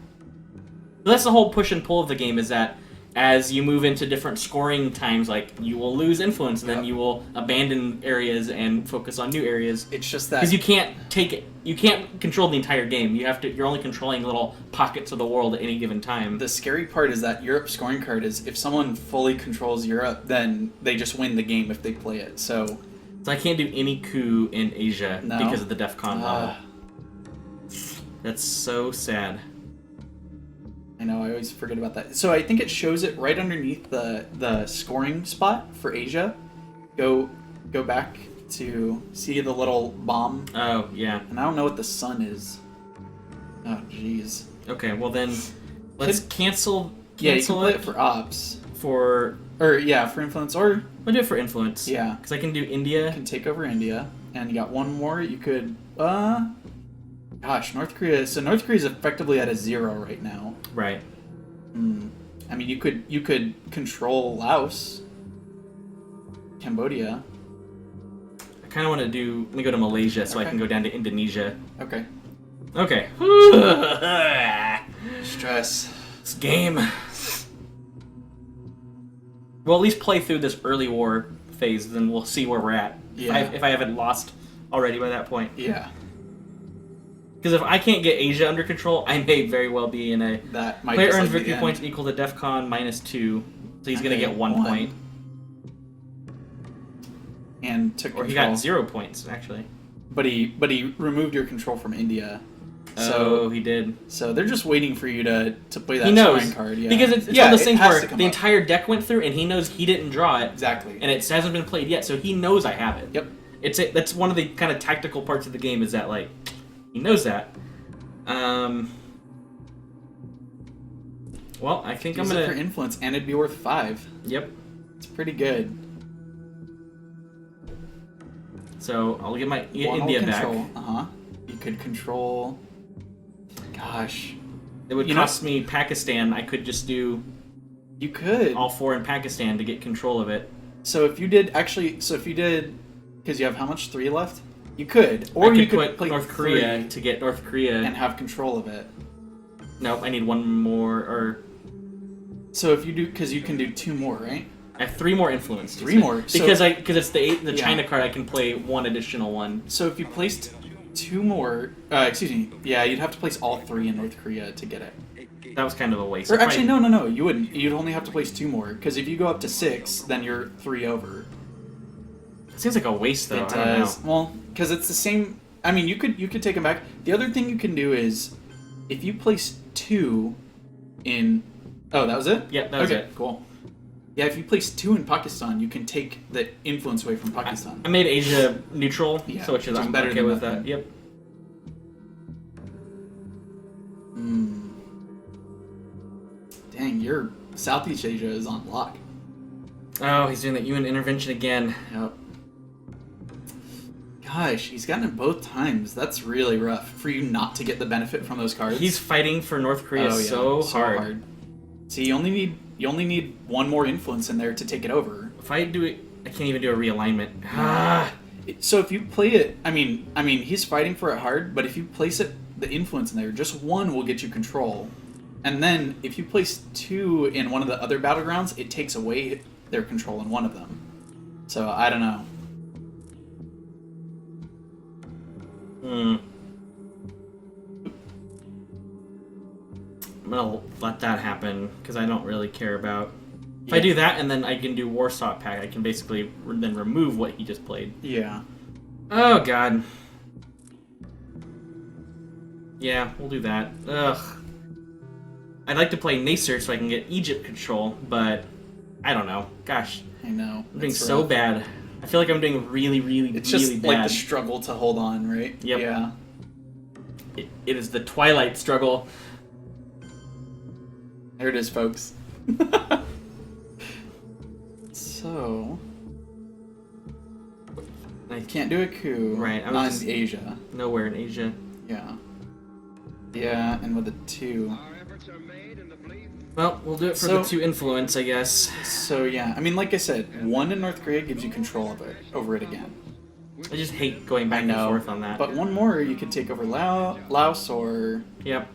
That's the whole push and pull of the game, is that as you move into different scoring times, like, you will lose influence, and then Yep. you will abandon areas and focus on new areas. It's just that Because you can't take it, you can't control the entire game. You're only controlling little pockets of the world at any given time. the scary part is that Europe scoring card is if someone fully controls Europe, then they just win the game if they play it. So So I can't do any coup in Asia No? because of the defcon level. That's so sad. I know, I always forget about that. So I think it shows it right underneath the scoring spot for Asia. Go back to see the little bomb. Oh, yeah. And I don't know what the sun is. Oh, jeez. Okay, well then, let's cancel Yeah, you can play it for ops. For influence, or... I'll do it for influence. Yeah. Because I can do India. You can take over India, and you got one more. You could, gosh, North Korea. So North Korea's effectively at a 0 right now. Right. I mean, you could control Laos, Cambodia. I kind of want to do. Let me go to Malaysia so I can go down to Indonesia. Okay. Okay. Stress. This game. We'll at least play through this early war phase, then we'll see where we're at. Yeah. If I haven't lost already by that point. Yeah. Because if I can't get Asia under control, I may very well be in a... That might player just earns like victory points equal to defcon -2, so he's going to get 1 point. And took Or control. he got 0 points, actually. But he removed your control from India. So he did. So they're just waiting for you to play that He knows. shrine card. Yeah. Because it's one of those things has where to come the up. entire deck went through, and he knows he didn't draw it. Exactly. And it hasn't been played yet, so he knows I have it. Yep. That's one of the kind of tactical parts of the game, is that, like, he knows that. Well, I think Use I'm it gonna... for influence, and it'd be worth 5. Yep. It's pretty good. So I'll get my One India will back. control. You could control. Gosh. It would cost me Pakistan. I could just do You could. all 4 in Pakistan to get control of it. So if you did, because you have how much? 3 left. You could, or I you could could put play North Korea 3 to get North Korea and have control of it. Nope, I need 1 more, or So if you do, because you can do 2 more, right? I have 3 more influence. 3 more. Because it's the China card. I can play 1 additional one. So if you placed 2 more, you'd have to place all 3 in North Korea to get it. That was kind of a waste. Or actually, no, you wouldn't. You'd only have to place 2 more, because if you go up to 6, then you're 3 over. It seems like a waste, though. It I don't know. does. Well, because it's the same. I mean, you could take them back. The other thing you can do is, if you place 2 in. Oh, that was it? Yeah, that was it. Cool. Yeah, if you place 2 in Pakistan, you can take the influence away from Pakistan. I made Asia neutral, Yeah, so which is I'm better okay than with that. nothing. Yep. Dang, your Southeast Asia is on lock. Oh, he's doing that UN intervention again. Yep. Gosh, he's gotten it both times. That's really rough for you not to get the benefit from those cards. He's fighting for North Korea so hard. See, you only need 1 more influence in there to take it over. If I do it, I can't even do a realignment. So if you play it, I mean, he's fighting for it hard, but if you place it, the influence in there, just 1 will get you control. And then if you place 2 in one of the other battlegrounds, it takes away their control in one of them. So I don't know. I'm gonna let that happen because I don't really care about. If I do that and then I can do Warsaw Pact, I can basically then remove what he just played. Yeah. Oh god. Yeah, we'll do that. Ugh. I'd like to play Nasser so I can get Egypt control, but I don't know. Gosh, I know. I'm doing so bad. I feel like I'm doing really, really, It's really just bad. like the struggle to hold on, right? Yep. Yeah. It is the Twilight Struggle. There it is, folks. So, I can't do a coup. Right, Not in Asia. Nowhere in Asia. Yeah. Yeah, and with a 2. Well, we'll do it for So- the 2 influence, I guess. So yeah, I mean, like I said, 1 in North Korea gives you control of it over it again. I just hate going back and forth on that. But 1 more, you could take over Laos or Yep.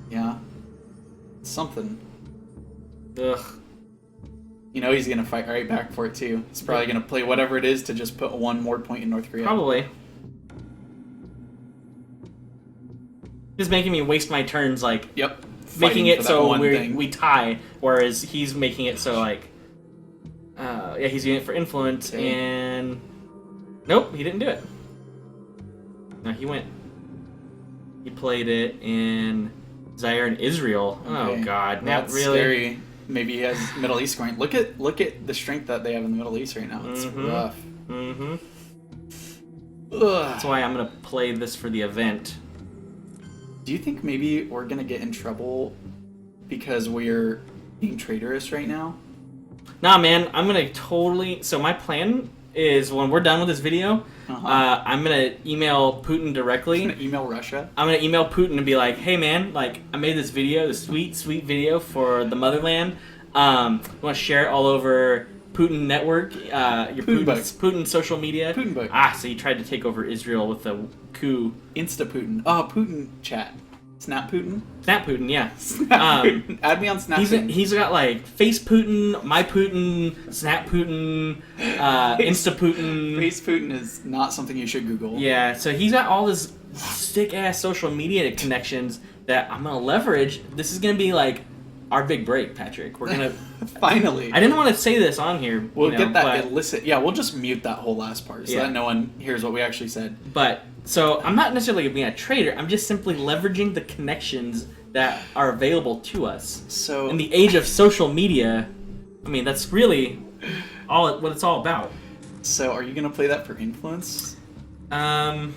yeah, something. Ugh. You know he's gonna fight right back for it too. He's probably gonna play whatever it is to just put 1 more point in North Korea. Probably. Just making me waste my turns, like... Yep. Making it so we we tie, whereas he's making it so, like... yeah, he's doing it for influence, Okay. and... Nope, he didn't do it. No, he played it in Zaire and Israel. Okay. Oh God, that's really? Scary. Maybe he has Middle East scoring. Look at the strength that they have in the Middle East right now. It's rough. Mm-hmm. Ugh. That's why I'm gonna play this for the event. Do you think maybe we're gonna get in trouble because we're being traitorous right now? Nah, man, I'm gonna totally. So my plan is when we're done with this video, I'm gonna email Putin directly. You're gonna email Russia? I'm gonna email Putin and be like, "Hey, man, like I made this video, this sweet video for the motherland. You want to share it all over Putin network, your Putin social media? Putin book. So you tried to take over Israel with a coup. Insta Putin. Oh, Putin chat. Snap Putin? Snap Putin, yeah. Snap Putin. Add me on Snap Putin. He's got like Face Putin, My Putin, Snap Putin, Insta Putin. Face Putin is not something you should Google. Yeah, so he's got all this sick ass social media connections that I'm gonna leverage. This is gonna be like our big break, Patrick. We're gonna finally. I didn't want to say this on here. We'll get that illicit. Yeah, we'll just mute that whole last part so Yeah. that no one hears what we actually said. But so I'm not necessarily being a traitor. I'm just simply leveraging the connections that are available to us. So in the age of social media, I mean that's really what it's all about. So are you gonna play that for influence? I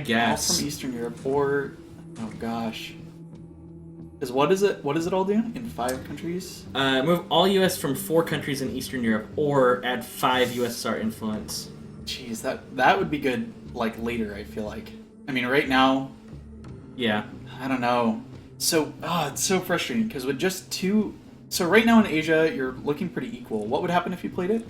guess. All from Eastern Europe or oh gosh. Because what is it all do in 5 countries? Move all US from 4 countries in Eastern Europe or add 5 USSR influence. Jeez, that would be good like later, I feel like. I mean right now, yeah. I don't know. So it's so frustrating because with just 2 so right now in Asia you're looking pretty equal. What would happen if you played it?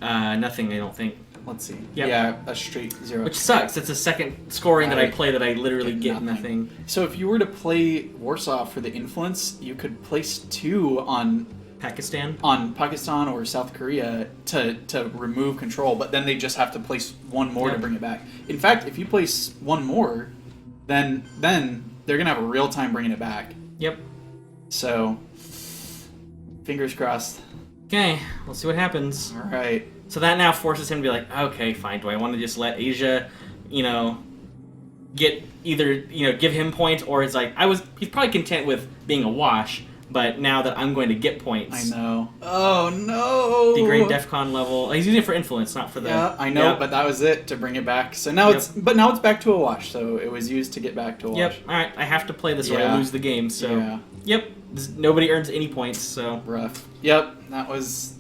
Nothing, I don't think. Let's see. Yep. Yeah, a straight 0. Which sucks. It's the second scoring that I play that I literally get nothing. So if you were to play Warsaw for the influence, you could place 2 on Pakistan or South Korea to remove control, but then they just have to place 1 more to bring it back. In fact, if you place 1 more, then they're gonna have a real time bringing it back. Yep. So fingers crossed. Okay, we'll see what happens. All right. So that now forces him to be like, okay, fine. Do I want to just let Asia, get either give him points, or it's like he's probably content with being a wash. But now that I'm going to get points, I know. Oh no! Degrade defcon level. He's using it for influence, not for the. Yeah, I know, but that was it to bring it back. So now it's back to a wash. So it was used to get back to a wash. Yep. All right, I have to play this or I lose the game. So yep, nobody earns any points. So rough. Yep, that was.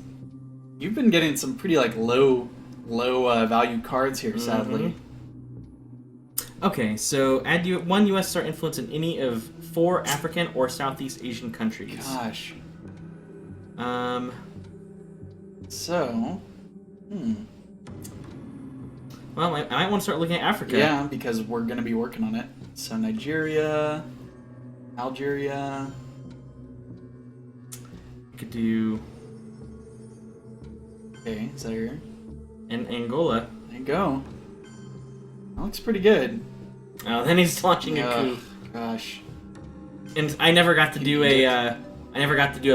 You've been getting some pretty low value cards here, sadly. Okay, so add 1 USSR influence in any of 4 African or Southeast Asian countries. Gosh. So, well, I might want to start looking at Africa. Yeah, because we're going to be working on it. So Nigeria, Algeria. You could do. Okay, Zaire. And Angola. There you go. That looks pretty good. Oh, then he's launching a coup. Gosh. And I never got to do a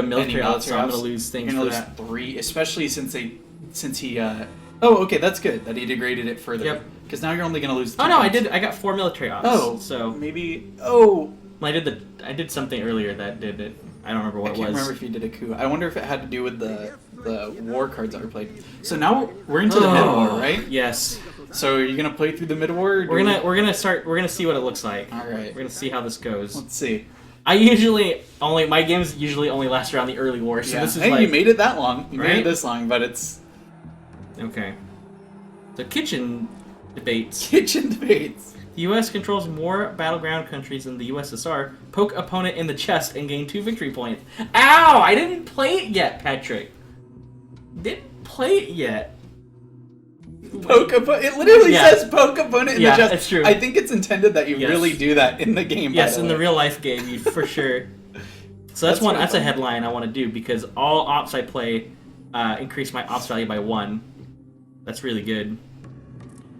military op, so I'm gonna lose things for that. You're gonna lose 3, especially since he. Oh, okay, that's good that he degraded it further. Yep. Because now you're only gonna lose. 3 Oh no, points. I got 4 military ops. Oh, so maybe. Oh. I did something earlier that did it. I don't remember what it was. I can't remember if you did a coup. I wonder if it had to do with the war cards that were played. So now we're into the mid-war, right? Yes. So are you gonna play through the mid-war? We're gonna see what it looks like. All right. We're gonna see how this goes. Let's see. My games usually only last around the early war, so this is you made it that long. You made it this long, but it's okay. So kitchen debates. The U.S. controls more battleground countries than the USSR. Poke opponent in the chest and gain 2 victory points. Ow! I didn't play it yet, Patrick. Didn't play it yet. Poke opponent. It literally says poke opponent in the chest. Yeah, it's true. I think it's intended that you really do that in the game. Yes, in the real life game, you for sure. So that's a headline I want to do because all ops I play increase my ops value by 1. That's really good.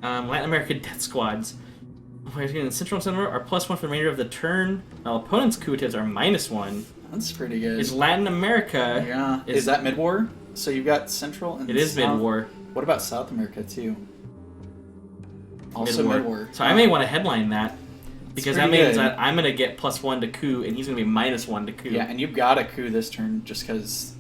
Latin American death squads. In Central and Center are +1 for the remainder of the turn, while opponents' coup attempts are -1. That's pretty good. Is Latin America... Is that mid-war? So you've got Central and It is South. mid-war. What about South America, too? Also mid-war. So I may want to headline that. Because that means good. that I'm going to get +1 to coup, and he's going to be -1 to coup. Yeah, and you've got a coup this turn just because...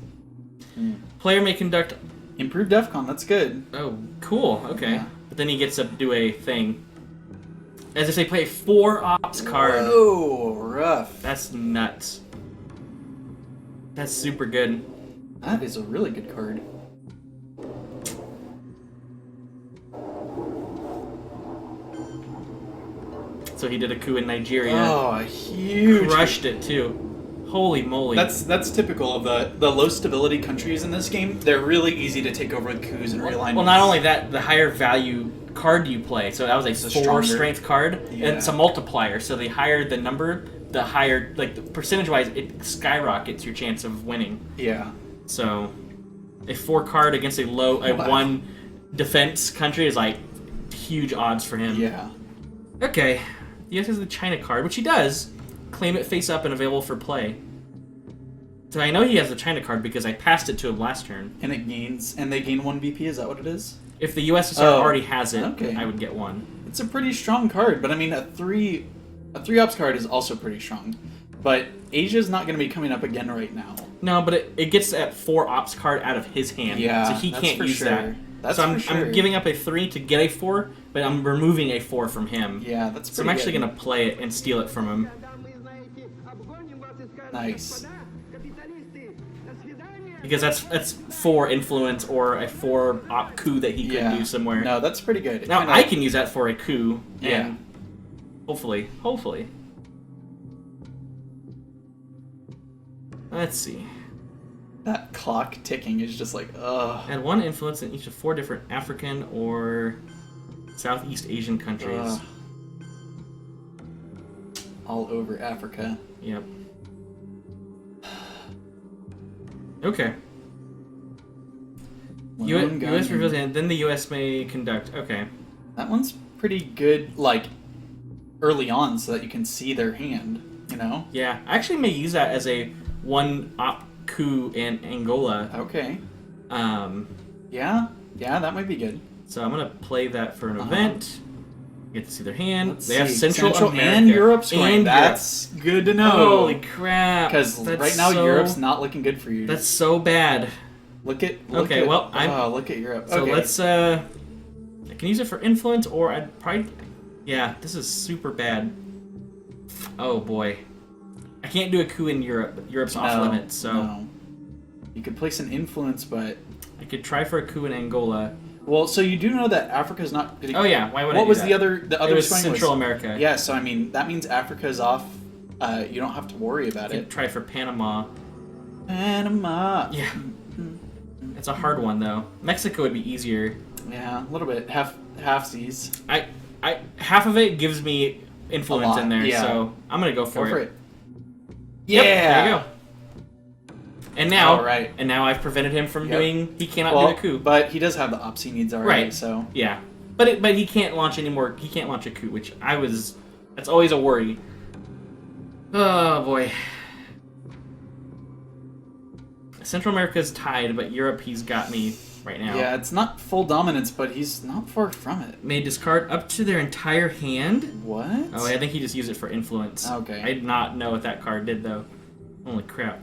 Player may conduct... Improved defcon, that's good. Oh, cool. Okay. Yeah. But then he gets to do a thing. As if they play 4 ops card. Whoa, rough. That's nuts. That's super good. That is a really good card. So he did a coup in Nigeria. Oh, huge. Crushed it, too. Holy moly. That's typical of the low stability countries in this game. They're really easy to take over with coups and realignments. Well, not only that, the higher value card you play. So that was a 4 strength card. Yeah. And it's a multiplier. So the higher the number, the higher, like, percentage-wise, it skyrockets your chance of winning. Yeah. So a 4 card against a 1 defense country is, like, huge odds for him. Yeah. Okay. The US has the China card, which he does. Claim it face up and available for play. So I know he has the China card because I passed it to him last turn. And they gain 1 VP, is that what it is? If the USSR already has it, okay. I would get 1. It's a pretty strong card, but I mean a 3 ops card is also pretty strong. But Asia's not going to be coming up again right now. No, but it gets that 4 ops card out of his hand. Yeah, so he can't use that. That's so for sure. I'm giving up a 3 to get a 4, but I'm removing a 4 from him. Yeah, that's pretty So I'm actually good. going to play it and steal it from him. Nice. Because that's 4 influence or a 4 op coup that he could do somewhere. No, that's pretty good. Now I can use that for a coup. Yeah. And hopefully. Let's see. That clock ticking is just like, ugh. Add 1 influence in each of 4 different African or Southeast Asian countries. Ugh. All over Africa. Yep. Okay. U.S. reveals, and then the U.S. may conduct. Okay. That one's pretty good, like, early on so that you can see their hand, you know? Yeah. I actually may use that as a 1 op coup in Angola. Okay. Yeah, that might be good. So I'm going to play that for an event. Get to see their hand. Let's they have see. Central America and Europe scoring. and That's good to know. Holy crap. Because right now Europe's not looking good for you. That's so bad. Look at look at Europe. So okay. let's I can use it for influence, or I'd probably... Yeah, this is super bad. Oh boy. I can't do a coup in Europe. Europe's off limits, so... No. You could place an influence, but... I could try for a coup in Angola. Well, so you do know that Africa's not... Oh yeah, why would I What do was that? the other It was swing Central America. Yeah, so I mean, that means Africa's off. You don't have to worry about I could it. try for Panama. Panama. Yeah. It's a hard one, though. Mexico would be easier. Yeah, a little bit. Halfsies. Half of it gives me influence in there, yeah. so I'm gonna go for it. Yeah. Yep, there you go. And now, right. And now I've prevented him from doing. He cannot do a coup. But he does have the ops he needs already. Right. So yeah, but he can't launch anymore. He can't launch a coup, which that's always a worry. Oh boy. Central America's tied, but Europe, he's got me right now. yeah, it's not full dominance, but he's not far from it. May discard up to their entire hand. What? Oh, I think he just used it for influence. Okay. I did not know what that card did, though. Holy crap.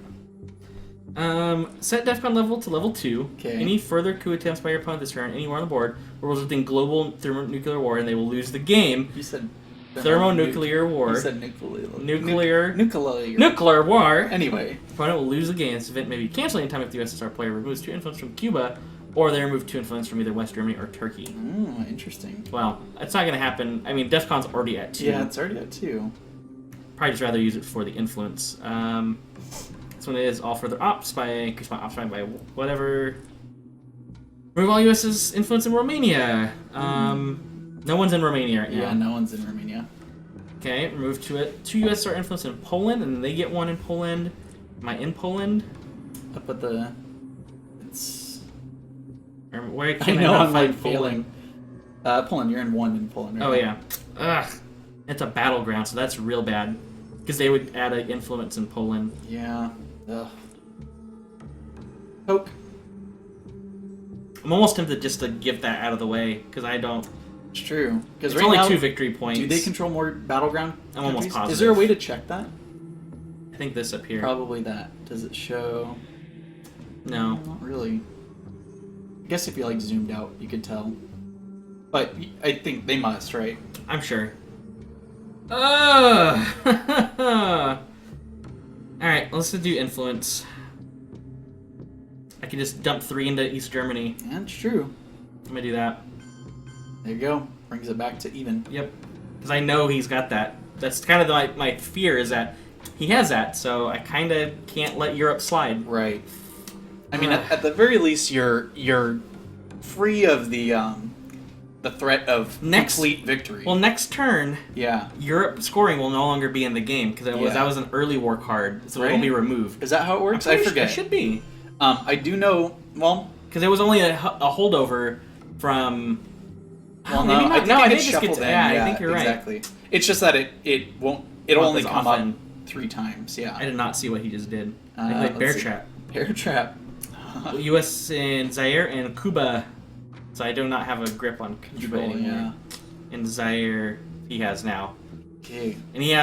Set defcon level to level 2. Okay. Any further coup attempts by your opponent this turn, anywhere on the board, will result in global thermonuclear war, and they will lose the game. You said Thermonuclear war. You said nuclear. Nuclear war. Anyway. Opponent will lose the game. This event may be canceled anytime if the USSR player removes 2 influence from Cuba, or they remove 2 influence from either West Germany or Turkey. Oh, interesting. Well, it's not going to happen. I mean, defcon's already at 2. Yeah, it's already at 2. Probably just rather use it for the influence. This one is all further ops by increase my ops rank by whatever. Remove all US's influence in Romania. No one's in Romania right now. Yeah, no one's in Romania. Okay, remove 2 USSR influence in Poland, and then they get 1 in Poland. Am I in Poland? Up at the... It's... Why I can't I know not I'm find like Poland? failing. Poland, you're in 1 in Poland right Oh now. yeah. Ugh. It's a battleground, so that's real bad. Because they would add an influence in Poland. Yeah. Ugh. Poke. I'm almost tempted just to get that out of the way, because I don't... It's true. Because It's only 2 victory points. Do they control more battleground? I'm almost countries? positive. Is there a way to check that? I think this up here. Probably that. Does it show? No. Not really. I guess if you like zoomed out, you could tell. But I think they must, right? I'm sure. Alright, let's do influence. I can just dump 3 into East Germany. Yeah, it's true. I'm gonna do that. There you go. Brings it back to even. Yep. Because I know he's got that. That's kind of my fear is that he has that, so I kind of can't let Europe slide. Right. I mean, at the very least, you're free of the threat of complete victory. Well, next turn, yeah, Europe scoring will no longer be in the game because that was an early war card, so it'll be removed. Is that how it works? I forget. It should be. I do know. Well, because it was only a holdover from. Well, maybe not. I think it shuffled gets. in. Yeah, I think you're right. Exactly. It's just that it won't. It'll only come up often. 3 times. Yeah. I did not see what he just did. Like bear trap. Bear trap. U.S. and Zaire and Cuba. So I do not have a grip on Cuba anymore. Yeah. And Zaire, he has now. Okay. And he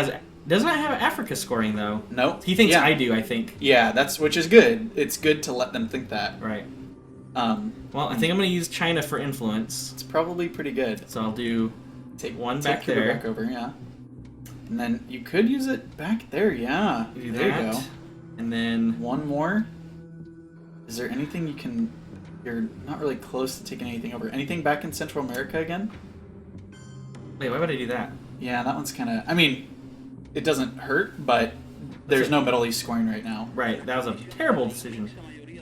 does not have Africa scoring though. No. He thinks I do. I think. Yeah, which is good. It's good to let them think that. Right. Well, I think I'm going to use China for influence. It's probably pretty good. So I'll take one back Cuba there. Back over, yeah. And then you could use it back there, yeah. There you go. And then one more. Is there anything you can? You're not really close to taking anything over. Anything back in Central America again? Wait, why would I do that? Yeah, that one's kind of. I mean, it doesn't hurt, but there's no Middle East scoring right now. Right, that was a terrible decision.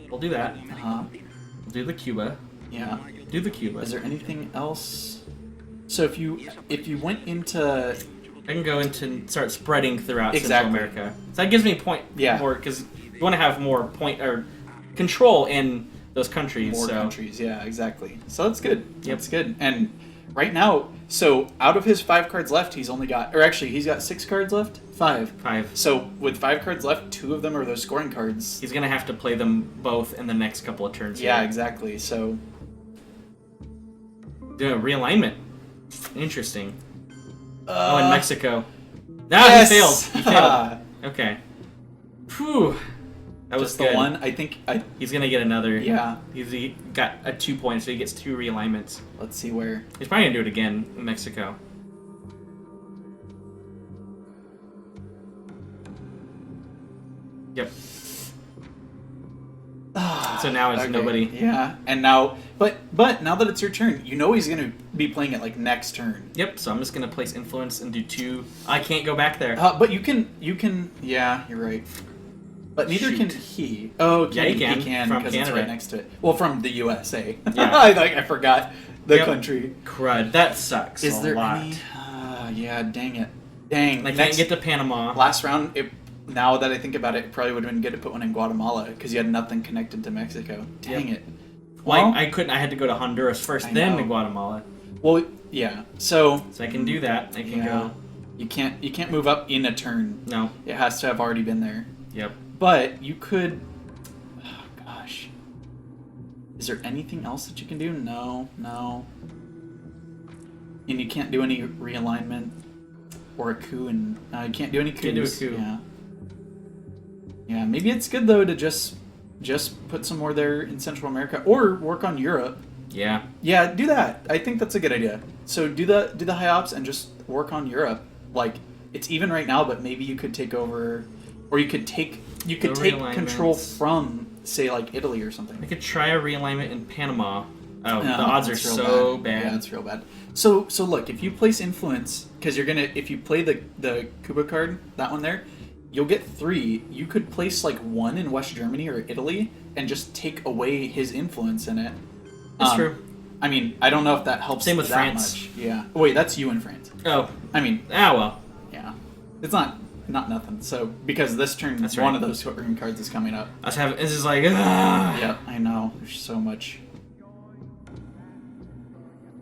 We'll do that. We'll do the Cuba. Yeah. Do the Cuba. Is there anything else? So if you went into, I can go into and start spreading throughout Central America. So that gives me more because you want to have more or control in those countries. More countries, yeah, exactly. So that's good. Yep. That's good. And right now, so out of his 5 cards left, he's got 6 cards left. 5. So with 5 cards left, 2 of them are those scoring cards. He's gonna have to play them both in the next couple of turns. Yeah, here. exactly. So do a realignment. Interesting. In Mexico. Yes! He failed. Okay. Whew. That was just the one. I think he's gonna get another. Yeah. He got a 2 point, so he gets 2 realignments. Let's see where. He's probably gonna do it again in Mexico. Yep. So now it's nobody. Yeah, and now, but now that it's your turn, you know he's gonna be playing it like next turn. Yep. So I'm just gonna place influence and do 2. I can't go back there. But you can. Yeah, you're right. But neither can he. Oh, yeah, he can because it's right next to it. Well, from the USA. Yeah. I forgot the country. Crud. That sucks. Is there lot. any? Yeah, dang it. Dang. I can't get to Panama. Last round, now that I think about it, it probably would have been good to put one in Guatemala because you had nothing connected to Mexico. Dang it. Well, I couldn't. I had to go to Honduras first, then to Guatemala. Well, yeah. So I can do that. I can go. You can't move up in a turn. No. It has to have already been there. Yep. But you could. Oh, gosh. Is there anything else that you can do? No. And you can't do any realignment or a coup, and you can't do any coups. Can't do a coup. Yeah. Yeah. Maybe it's good though to just put some more there in Central America or work on Europe. Yeah. Yeah. Do that. I think that's a good idea. So do the high ops and just work on Europe. Like it's even right now, but maybe you could take over, or you could take control from, say, like Italy or something. I could try a realignment in Panama. Oh, the odds are so bad. Yeah, it's real bad. So look, if you place influence, because if you play the Cuba card, that one there, you'll get 3. You could place like 1 in West Germany or Italy and just take away his influence in it. That's true. I mean, I don't know if that helps. Same with that France. much. Yeah. Oh, wait, that's you in France. Oh. I mean. Well. Yeah. It's not nothing. So because this turn, that's one of those green cards is coming up. This is like. Yeah, I know. There's so much.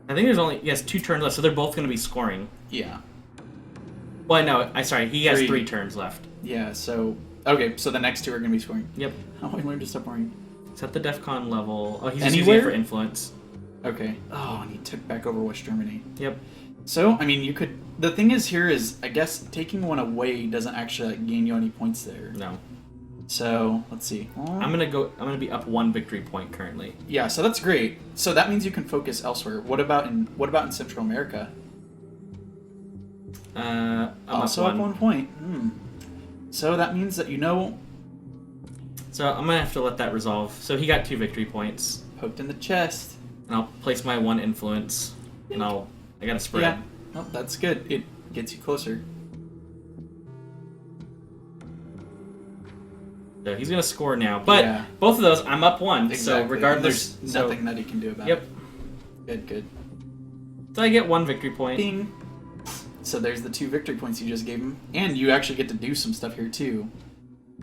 I think there's only 2 turns left, so they're both going to be scoring. Yeah. Well, no, sorry, he has 3 turns left. Yeah. So okay, so the next 2 are going to be scoring. Yep. How do I learn to stop worrying? Set the defcon level. Oh, he's just Anywhere? using it for influence. Okay. Oh, and he took back over West Germany. Yep. So, I mean, you could... The thing is here is, I guess, taking one away doesn't actually like, gain you any points there. No. So, let's see. I'm gonna be up 1 victory point currently. Yeah, so that's great. So that means you can focus elsewhere. What about in Central America? I'm also up 1 point. So that means that So I'm gonna have to let that resolve. So he got 2 victory points. Poked in the chest. And I'll place my 1 influence. And I gotta spread. Yeah. Oh, that's good. It gets you closer. So he's gonna score now. But both of those, I'm up 1. Exactly. So regardless, there's nothing that he can do about it. Yep. Good. So I get 1 victory point. Ding. So there's the 2 victory points you just gave him. And you actually get to do some stuff here too.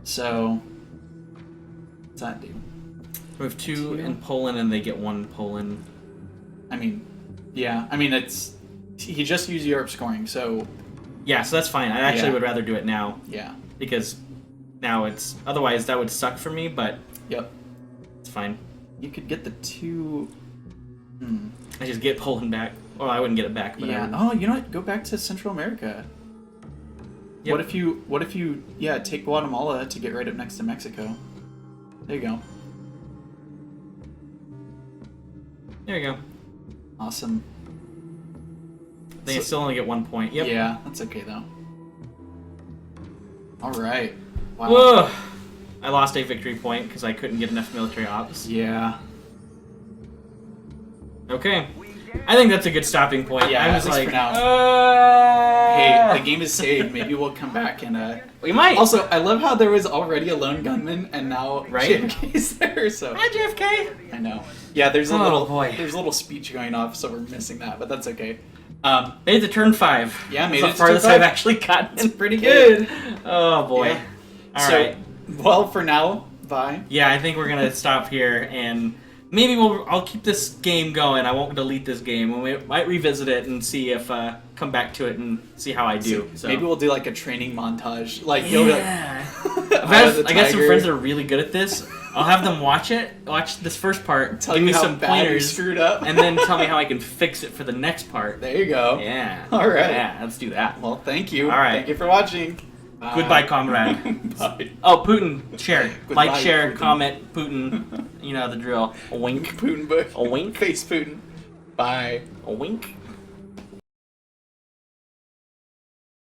So what's that do? We have 2 in Poland and they get 1 Poland. I mean, yeah. I mean, he just used Europe scoring, so... Yeah, so that's fine. I actually would rather do it now. Yeah. Because now it's... Otherwise, that would suck for me, but... Yep. It's fine. You could get the 2... I just get Poland back. Well, I wouldn't get it back, but yeah. Oh, you know what? Go back to Central America. Yep. What if you take Guatemala to get right up next to Mexico? There you go. There you go. Awesome. I still only get 1 point. Yep. Yeah, that's okay though. All right. Wow. Whoa. I lost a victory point because I couldn't get enough military ops. Yeah. Okay. I think that's a good stopping point. Yeah, I was at least like, for now. Hey, the game is saved. Maybe we'll come back and we might. Also, I love how there was already a lone gunman and now JFK's there. So. Hi, JFK. I know. Yeah, there's a there's a little speech going off, so we're missing that, but that's okay. Made it to turn 5. Yeah, made that's it the farthest to turn 5. I've actually gotten. It's pretty good. Oh boy. Yeah. All right. Well, for now, bye. Yeah, I think we're gonna stop here, and maybe I'll keep this game going. I won't delete this game. We might revisit it and see if come back to it and see how I do. So maybe we'll do like a training montage. Like yeah. you'll be like, I got some friends that are really good at this. I'll have them watch this first part, tell give you me how some bad you pointers, screwed up, and then tell me how I can fix it for the next part. There you go. Yeah. All right. Yeah, let's do that. Well, thank you. All right. Thank you for watching. Bye. Goodbye, comrade. Bye. Oh, Putin, share. Goodbye, Like, share, Putin. comment, Putin. You know the drill. A wink. Putin bush. A wink. Face Putin. Bye. A wink.